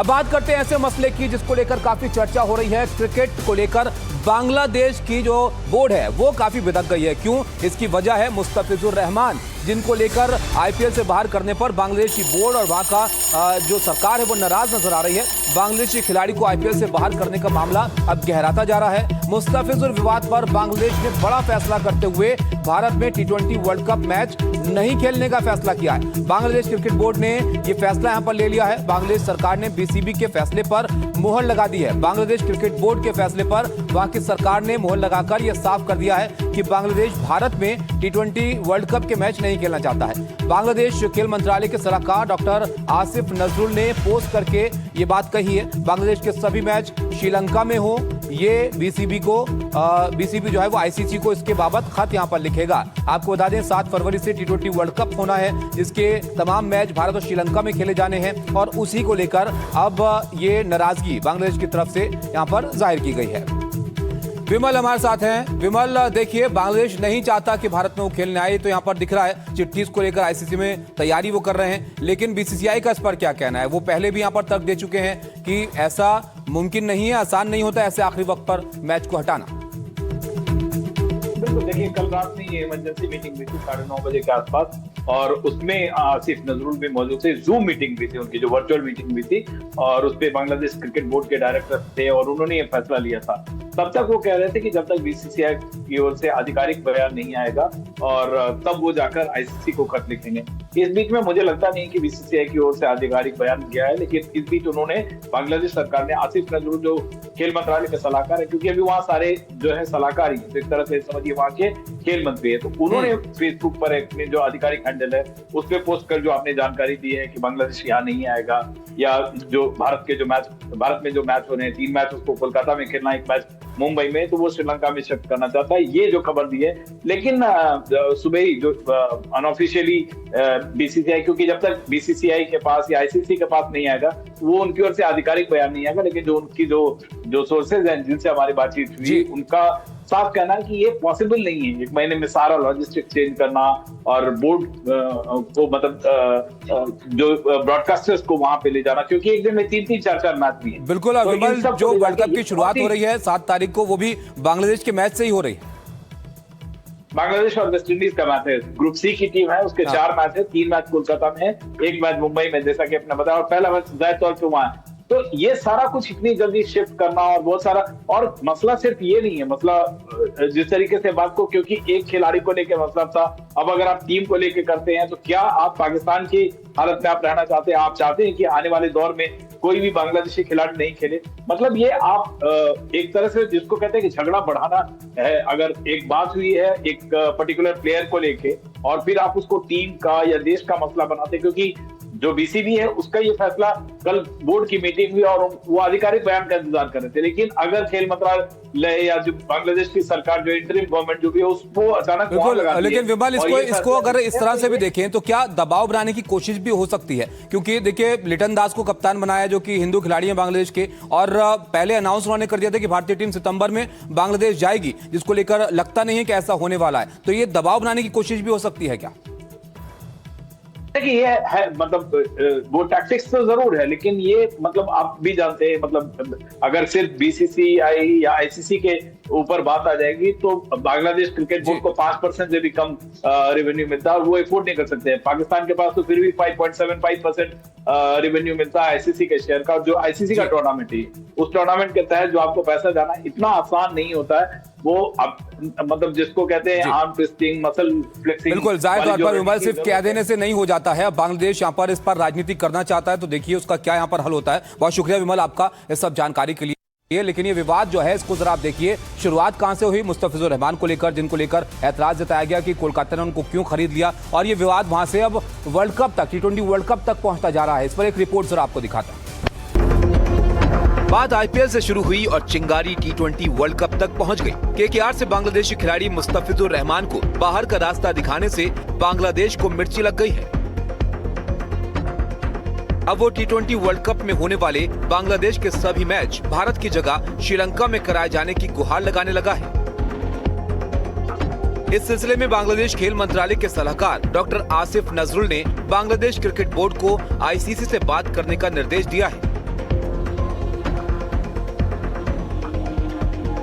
अब बात करते हैं ऐसे मसले की जिसको लेकर काफी चर्चा हो रही है। क्रिकेट को लेकर बांग्लादेश की जो बोर्ड है वो काफी बिदक गई है। क्यों? इसकी वजह है मुस्तफिजुर रहमान, जिनको लेकर आईपीएल से बाहर करने पर बांग्लादेश की बोर्ड और वहां का जो सरकार है वो नाराज नजर आ रही है। बांग्लादेशी खिलाड़ी को आईपीएल से बाहर करने का मामला अब गहराता जा रहा है। मुस्तफिजुर विवाद पर बांग्लादेश ने बड़ा फैसला करते हुए भारत में टी20 वर्ल्ड कप मैच नहीं खेलने का फैसला किया है। बांग्लादेश क्रिकेट बोर्ड ने यह फैसला यहां पर ले लिया है। बांग्लादेश सरकार ने बीसीबी के फैसले पर मुहर लगा दी है। बांग्लादेश क्रिकेट बोर्ड के फैसले पर वहां की सरकार ने मुहर लगाकर यह साफ कर दिया है कि बांग्लादेश भारत में टी20 वर्ल्ड कप के मैच नहीं खेलना चाहता है। बांग्लादेश खेल मंत्रालय के सलाहकार डॉक्टर आसिफ नजरुल ने पोस्ट करके ये बात कही है। बांग्लादेश के सभी मैच श्रीलंका में हो, ये बीसीबी जो है वो आईसीसी को इसके बाबत खत यहां पर लिखेगा। आपको बता दें 7 फरवरी से टी20 वर्ल्ड कप होना है, जिसके तमाम मैच भारत और श्रीलंका में खेले जाने हैं और उसी को लेकर अब ये नाराजगी बांग्लादेश की तरफ से यहां पर जाहिर की गई है। विमल हमारे साथ हैं। विमल, देखिए बांग्लादेश नहीं चाहता कि भारत में वो खेलने आए, तो यहाँ पर दिख रहा है चिट्ठी को लेकर आईसीसी में तैयारी वो कर रहे हैं, लेकिन बीसीसीआई का इस पर क्या कहना है? वो पहले भी यहाँ पर तर्क दे चुके हैं कि ऐसा मुमकिन नहीं है, आसान नहीं होता ऐसे आखिरी वक्त पर मैच को हटाना। बिल्कुल, देखिए कल रात में ये इमरजेंसी मीटिंग हुई थी 9:30 बजे के आसपास, और उसमें आसिफ नजरुल भी मौजूद थे। जूम मीटिंग हुई थी उनकी, जो वर्चुअल मीटिंग हुई थी, और उस पर बांग्लादेश क्रिकेट बोर्ड के डायरेक्टर थे और उन्होंने ये फैसला लिया था। तब तक वो कह रहे थे कि जब तक बीसीसीआई की ओर से आधिकारिक बयान नहीं आएगा और तब वो जाकर आईसीसी को खत लिखेंगे। इस बीच में मुझे लगता नहीं कि बीसीसीआई की ओर से आधिकारिक बयान गया है, लेकिन इस बीच उन्होंने बांग्लादेश सरकार ने, आसिफ नजरुल जो खेल मंत्रालय के सलाहकार है, क्योंकि अभी वहाँ सारे जो है सलाहकार ही एक तरह से समझिए वहाँ के खेल मंत्री है, तो उन्होंने फेसबुक पर अपने जो आधिकारिक हैंडल है उस पर पोस्ट कर जो आपने जानकारी दी है कि बांग्लादेश यहाँ नहीं आएगा, या जो भारत में जो मैच हो रहे हैं 3 मैच उसको कोलकाता में खेलना, 1 मैच मुंबई में, तो वो श्रीलंका में शिफ्ट करना चाहता है, ये जो खबर दी है। लेकिन सुबह ही जो अनऑफिशियली बीसीसीआई, क्योंकि जब तक बीसीसीआई के पास या आईसीसी के पास नहीं आएगा वो उनकी ओर से आधिकारिक बयान नहीं आएगा, लेकिन जो उनकी जो सोर्सेज हैं जिनसे हमारी बातचीत हुई, उनका साफ कहना है कि ये पॉसिबल नहीं है 1 महीने में सारा लॉजिस्टिक चेंज करना और बोर्ड को मतलब जो ब्रॉडकास्टर्स को वहां पे ले जाना, क्योंकि एक दिन में 3-3, 4-4 मैच भी है। बिल्कुल, और विमल जो वर्ल्ड कप की शुरुआत हो रही है 7 तारीख को, वो भी बांग्लादेश के मैच से ही हो रही है। बांग्लादेश और वेस्ट इंडीज का मैच है, ग्रुप सी की टीम है, उसके 4 मैच है, 3 मैच कोलकाता में है, 1 मैच मुंबई में, जैसा कि आपने बताया, और पहला मैच जाहिर तौर पे वहां है। तो ये सारा कुछ इतनी जल्दी शिफ्ट करना और बहुत सारा, और मसला सिर्फ ये नहीं है, मसला जिस तरीके से बात को, क्योंकि एक खिलाड़ी को लेकर मसला था, अब अगर आप टीम को लेकर करते हैं तो क्या आप पाकिस्तान की हालत में आप रहना चाहते हैं? आप चाहते हैं कि आने वाले दौर में कोई भी बांग्लादेशी खिलाड़ी नहीं खेले? मतलब ये आप एक तरह से जिसको कहते हैं कि झगड़ा बढ़ाना है। अगर एक बात हुई है एक पर्टिकुलर प्लेयर को लेके और फिर आप उसको टीम का या देश का मसला बनाते, क्योंकि जो बीसीबी है उसका ये फैसला, कल बोर्ड की मीटिंग हुई और वो आधिकारिक बयान का इंतजार कर रहे थे, लेकिन अगर खेल मंत्रालय या जो बांग्लादेश की सरकार, जो इंटरिम गवर्नमेंट जो भी है, उसको अचानक, लेकिन विमल इसको अगर इस तरह से भी देखें तो क्या दबाव बनाने की कोशिश भी हो सकती है? क्योंकि देखिए लिटन दास को कप्तान बनाया, जो कि हिंदू खिलाड़ी हैं बांग्लादेश के, और पहले अनाउंस उन्होंने कर दिया था कि भारतीय टीम सितंबर में बांग्लादेश जाएगी, जिसको लेकर लगता नहीं है कि ऐसा होने वाला है। तो ये दबाव बनाने की कोशिश भी हो सकती है क्या? देखिए ये है, मतलब वो टैक्टिक्स तो जरूर है, लेकिन ये मतलब आप भी जानते हैं, मतलब अगर सिर्फ बीसीसीआई या आईसीसी के ऊपर बात आ जाएगी तो बांग्लादेश क्रिकेट बोर्ड को 5% से भी कम रेवेन्यू मिलता है और वो अफोर्ड नहीं कर सकते हैं। पाकिस्तान के पास तो फिर भी 5.75% रेवेन्यू मिलता है आईसीसी के शेयर का, जो आईसीसी का टूर्नामेंट है, उस टूर्नामेंट के तहत जो आपको पैसा जाना इतना आसान नहीं होता है। वो अब मतलब जिसको कहते हैं आर्म ट्विस्टिंग, मसल फ्लेक्सिंग, बिल्कुल जाहिर तौर पर विमल सिर्फ कह देने से नहीं हो जाता है। अब बांग्लादेश यहाँ पर इस पर राजनीति करना चाहता है, तो देखिए उसका क्या यहाँ पर हल होता है। बहुत शुक्रिया विमल आपका इस सब जानकारी के लिए। लेकिन ये विवाद जो है इसको जरा आप देखिए, शुरुआत कहां से हुई? मुस्तफिजुर रहमान को लेकर, जिनको लेकर ऐतराज जताया गया कि कोलकाता ने उनको क्यों खरीद लिया, और ये विवाद वहां से अब वर्ल्ड कप तक, टी20 वर्ल्ड कप तक पहुंचता जा रहा है। इस पर एक रिपोर्ट जरा आपको दिखाता है। बात आईपीएल से शुरू हुई और चिंगारी टी20 वर्ल्ड कप तक पहुंच गई। केकेआर से बांग्लादेशी खिलाड़ी मुस्तफिजुर रहमान को बाहर का रास्ता दिखाने से बांग्लादेश को मिर्ची लग गई है। अब वो टी20 वर्ल्ड कप में होने वाले बांग्लादेश के सभी मैच भारत की जगह श्रीलंका में कराए जाने की गुहार लगाने लगा है। इस सिलसिले में बांग्लादेश खेल मंत्रालय के सलाहकार डॉक्टर आसिफ नजरुल ने बांग्लादेश क्रिकेट बोर्ड को आईसीसी से बात करने का निर्देश दिया है।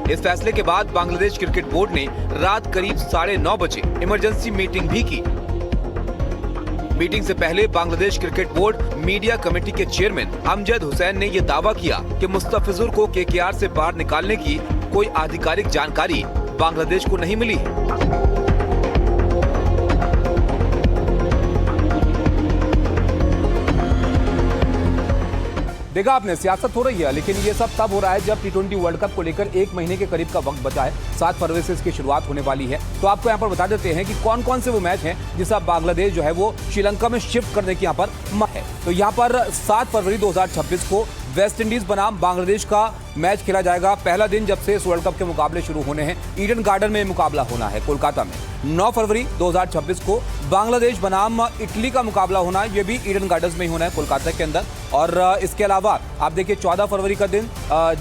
इस फैसले के बाद बांग्लादेश क्रिकेट बोर्ड ने रात करीब 9:30 बजे इमरजेंसी मीटिंग भी की। मीटिंग से पहले Bangladesh cricket board media committee के चेयरमैन अमजद हुसैन ने यह दावा किया कि मुस्तफिजुर को केकेआर से बाहर निकालने की कोई आधिकारिक जानकारी बांग्लादेश को नहीं मिली है। देखा आपने, सियासत हो रही है, लेकिन ये सब तब हो रहा है जब T20 वर्ल्ड कप को लेकर 1 महीने के करीब का वक्त बचा है। 7 फरवरी से इसकी शुरुआत होने वाली है। तो आपको यहाँ पर बता देते हैं कि कौन कौन से वो मैच हैं जिसे अब बांग्लादेश जो है वो श्रीलंका में शिफ्ट करने की यहाँ पर है। तो यहाँ पर 7 फरवरी 2026 को वेस्ट इंडीज बनाम बांग्लादेश का मैच खेला जाएगा। पहला दिन जब से इस वर्ल्ड कप के मुकाबले शुरू होने हैं, ईडन गार्डन में मुकाबला होना है कोलकाता में। 9 फरवरी 2026 को बांग्लादेश बनाम इटली का मुकाबला होना है, ये भी ईडन गार्डन्स में ही होना है कोलकाता के अंदर। और इसके अलावा आप देखिए 14 फरवरी का दिन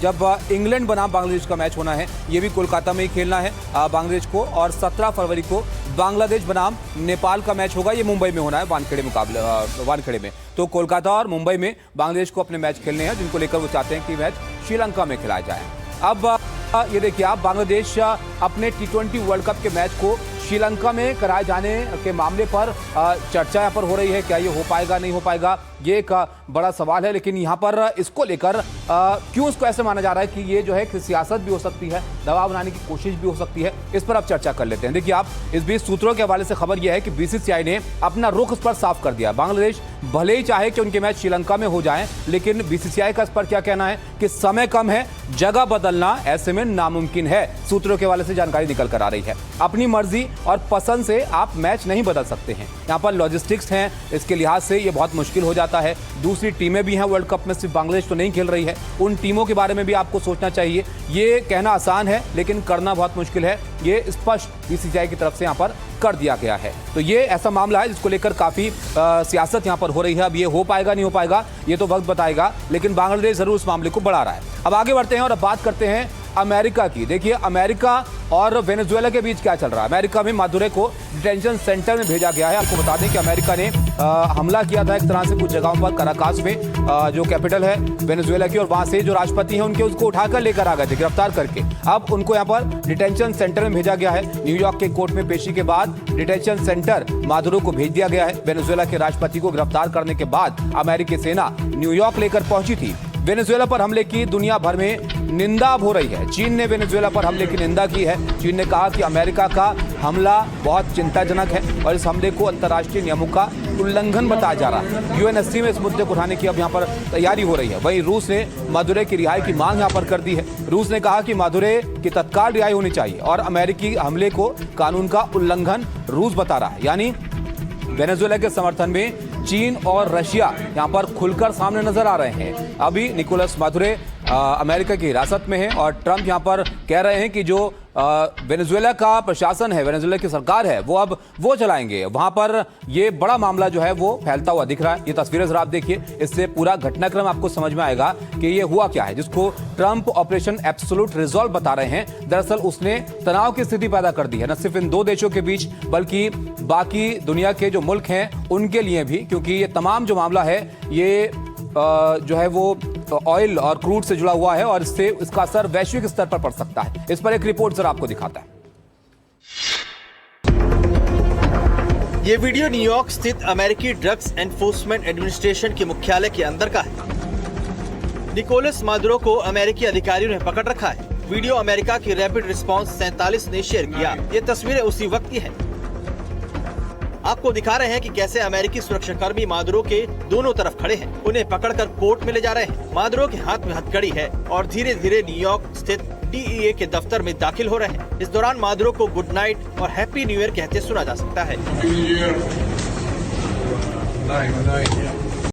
जब इंग्लैंड बनाम बांग्लादेश का मैच होना है, ये भी कोलकाता में ही खेलना है बांग्लादेश को। और 17 फरवरी को बांग्लादेश बनाम नेपाल का मैच होगा, ये मुंबई में होना है वानखेड़े में। तो कोलकाता और मुंबई में बांग्लादेश को अपने मैच खेलने हैं, जिनको लेकर वो चाहते हैं कि मैच श्रीलंका में खिलाया जाए। अब ये देखिए आप, बांग्लादेश अपने T20 वर्ल्ड कप के मैच को श्रीलंका में कराए जाने के मामले पर चर्चा यहाँ पर हो रही है। क्या ये हो पाएगा, नहीं हो पाएगा, ये एक बड़ा सवाल है। लेकिन यहाँ पर इसको लेकर क्यों इसको ऐसे माना जा रहा है कि ये जो है कि सियासत भी हो सकती है, दबाव बनाने की कोशिश भी हो सकती है, इस पर अब चर्चा कर लेते हैं। देखिए आप, इस बीच सूत्रों के हवाले से खबर यह है कि BCCI ने अपना रुख इस पर साफ कर दिया। बांग्लादेश भले ही चाहे कि उनके मैच श्रीलंका में हो जाएं, लेकिन BCCI का इस पर क्या कहना है कि समय कम है, जगह बदलना ऐसे में नामुमकिन है। सूत्रों के हवाले से जानकारी निकल कर आ रही है। अपनी मर्जी और पसंद से आप मैच नहीं बदल सकते हैं। यहाँ पर लॉजिस्टिक्स हैं, इसके लिहाज से ये बहुत मुश्किल हो जाता है। दूसरी टीमें भी हैं वर्ल्ड कप में, सिर्फ बांग्लादेश तो नहीं खेल रही है। उन टीमों के बारे में भी आपको सोचना चाहिए। ये कहना आसान है लेकिन करना बहुत मुश्किल है। ये स्पष्ट BCCI की तरफ से यहाँ पर कर दिया गया है। तो ये ऐसा मामला है जिसको लेकर काफी सियासत यहाँ पर हो रही है। अब ये हो पाएगा, नहीं हो पाएगा, ये तो वक्त बताएगा, लेकिन बांग्लादेश जरूर इस मामले को बढ़ा रहा है। अब आगे बढ़ते हैं और अब बात करते हैं अमेरिका की। देखिए अमेरिका और वेनेजुएला के बीच क्या चल रहा है। अमेरिका में मादुरे को डिटेंशन सेंटर में भेजा गया है। आपको बता दें कि अमेरिका ने हमला किया था एक तरह से कुछ जगहों पर, कराकास में जो कैपिटल है वेनेजुएला की, और वहां से जो राष्ट्रपति हैं उनके उसको उठाकर लेकर आ गए थे गिरफ्तार करके। अब उनको यहाँ पर डिटेंशन सेंटर में भेजा गया है। न्यूयॉर्क के कोर्ट में पेशी के बाद डिटेंशन सेंटर मादुरो को भेज दिया गया है। वेनेजुएला के राष्ट्रपति को गिरफ्तार करने के बाद अमेरिकी सेना न्यूयॉर्क लेकर पहुंची थी। वेनेजुएला पर हमले की दुनिया भर में निंदा हो रही है। चीन ने वेनेजुएला पर हमले की निंदा की है। चीन ने कहा कि अमेरिका का हमला बहुत चिंताजनक है और इस हमले को अंतर्राष्ट्रीय नियमों का उल्लंघन बताया जा रहा है। UNSC में इस मुद्दे को उठाने की अब यहाँ पर तैयारी हो रही है। वहीं रूस ने मादुरे की रिहाई की मांग यहाँ पर कर दी है। रूस ने कहा कि मादुरे की तत्काल रिहाई होनी चाहिए और अमेरिकी हमले को कानून का उल्लंघन रूस बता रहा है। यानी वेनेजुएला के समर्थन में चीन और रशिया यहाँ पर खुलकर सामने नजर आ रहे हैं। अभी निकोलस मादुरो अमेरिका की हिरासत में है और ट्रंप यहाँ पर कह रहे हैं कि जो वेनेजुएला का प्रशासन है, वेनेजुएला की सरकार है, वो अब वो चलाएंगे। वहां पर ये बड़ा मामला जो है वो फैलता हुआ दिख रहा है। ये तस्वीरें जरा आप देखिए, इससे पूरा घटनाक्रम आपको समझ में आएगा कि ये हुआ क्या है, जिसको ट्रंप ऑपरेशन एब्सोल्यूट रिजॉल्व बता रहे हैं। दरअसल उसने तनाव की स्थिति पैदा कर दी है, न सिर्फ इन दो देशों के बीच बल्कि बाकी दुनिया के जो मुल्क हैं उनके लिए भी, क्योंकि ये तमाम जो मामला है ये जो है वो ऑयल और क्रूड से जुड़ा हुआ है और इससे इसका असर वैश्विक स्तर पर पड़ सकता है। इस पर एक रिपोर्ट जरा आपको दिखाता है। ये वीडियो न्यूयॉर्क स्थित अमेरिकी ड्रग्स एनफोर्समेंट एडमिनिस्ट्रेशन के मुख्यालय के अंदर का है। निकोलस मादुरो को अमेरिकी अधिकारियों ने पकड़ रखा है। वीडियो अमेरिका की रैपिड रिस्पांस 47 ने शेयर किया। ये तस्वीरें उसी वक्त की हैं। आपको दिखा रहे हैं कि कैसे अमेरिकी सुरक्षाकर्मी मादुरो के दोनों तरफ खड़े हैं। उन्हें पकड़कर कोर्ट में ले जा रहे हैं। मादुरो के हाथ में हथकड़ी है और धीरे धीरे न्यूयॉर्क स्थित DEA के दफ्तर में दाखिल हो रहे हैं। इस दौरान मादुरो को गुड नाइट और हैप्पी न्यू ईयर कहते सुना जा सकता है।